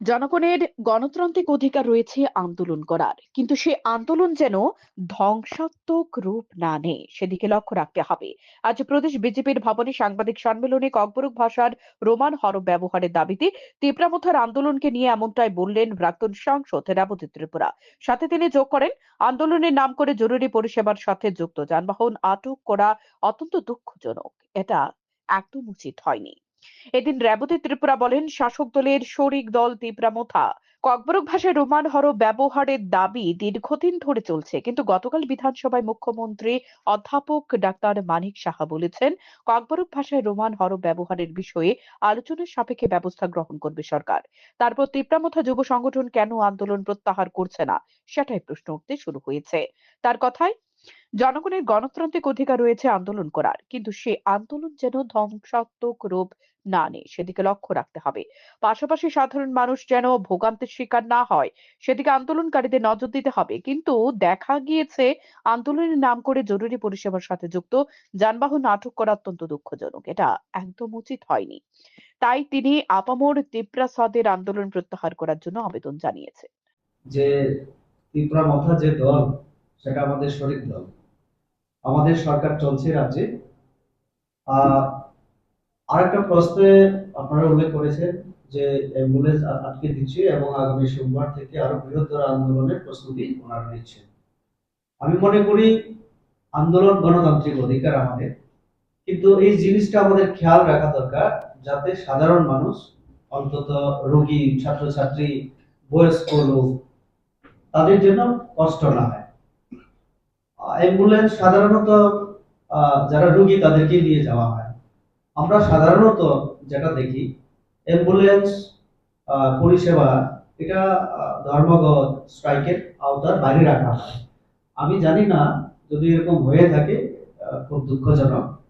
জনগণের গণতান্ত্রিক অধিকার রয়েছে আন্দোলন করার, কিন্তু সে আন্দোলন যেন ধ্বংসাত্মক রূপ না নেয় সেদিকে লক্ষ্য রাখতে হবে। আজ প্রদেশ বিজেপির ভবনে সাংবাদিক সম্মেলনে ককবরক ভাষার রোমান হরফ ব্যবহারের দাবিতে তীব্রামথার আন্দোলনকে নিয়ে এমনটাই বললেন প্রাক্তন সাংসদ রেবতী ত্রিপুরা। সাথে তিনি যোগ করেন, আন্দোলনের নাম করে জরুরি পরিষেবার সাথে যুক্ত যানবাহন আটক করা অত্যন্ত দুঃখজনক। এটা একদম উচিত হয়নি। এদিন রেবতী ত্রিপুরা বলেন, শাসক দলের শরিক দল তীব্রামথা ককবরক ভাষায় রোমান হরফ ব্যবহারের দাবি দীর্ঘদিন ধরে চলছে, কিন্তু গতকাল বিধানসভায় মুখ্যমন্ত্রী অধ্যাপক ডাক্তার মানিক সাহা বলেছেন, ককবরক ভাষায় রোমান হরফ ব্যবহারের বিষয়ে আলোচনার সাপেক্ষে ব্যবস্থা গ্রহণ করবে সরকার। তারপর তীব্রামথা যুব সংগঠন কেন আন্দোলন প্রত্যাহার করছে না সেটাই প্রশ্ন উঠতে শুরু হয়েছে। তার কথায়, জনগণের গণতান্ত্রিক অধিকার রয়েছে আন্দোলন করার, কিন্তু সে আন্দোলন যেন ধ্বংসাত্মক রূপ না নেয় সেদিকে লক্ষ্য রাখতে হবে। পাশাপাশি সাধারণ মানুষ যেন ভোগান্তির শিকার না হয় সেদিকে আন্দোলনকারীদের নজর দিতে হবে। কিন্তু দেখা গিয়েছে, আন্দোলনের নাম করে জরুরি পরিষেবার সাথে যুক্ত যানবাহন আটক করা অত্যন্ত দুঃখজনক। এটা একদম উচিত হয়নি। তাই তিনি আপামর তিপ্রাসদের আন্দোলন প্রত্যাহার করার জন্য আবেদন জানিয়েছে। যে ত্রিপুরা মথা যে দল, সেটা আমাদের শরিক দল। আমাদের সরকার চলছে রাজ্যে। আহ আরেকটা প্রশ্নে আপনারা উল্লেখ করেছেন যে অ্যাম্বুলেন্স আটকে দিচ্ছে এবং আগামী সোমবার থেকে আরো বৃহত্তর আন্দোলনের প্রস্তুতি ওনারা নিচ্ছেন। আমি মনে করি আন্দোলন গণতান্ত্রিক অধিকার আমাদের, কিন্তু এই জিনিসটা আমাদের খেয়াল রাখা দরকার যাতে সাধারণ মানুষ, অন্তত রোগী, ছাত্রছাত্রী, বয়স্ক লোক, তাদের জন্য কষ্ট না হয়। অ্যাম্বুলেন্স সাধারণত যারা রোগী তাদেরকে নিয়ে যাওয়া হয়। আমরা সাধারণত যেটা দেখি, অ্যাম্বুলেন্স পরিষেবা এটা ধর্মঘট, স্ট্রাইকের আওতার বাইরে রাখা হয়। আমি জানি না, যদি এরকম হয়ে থাকে খুব দুঃখজনক।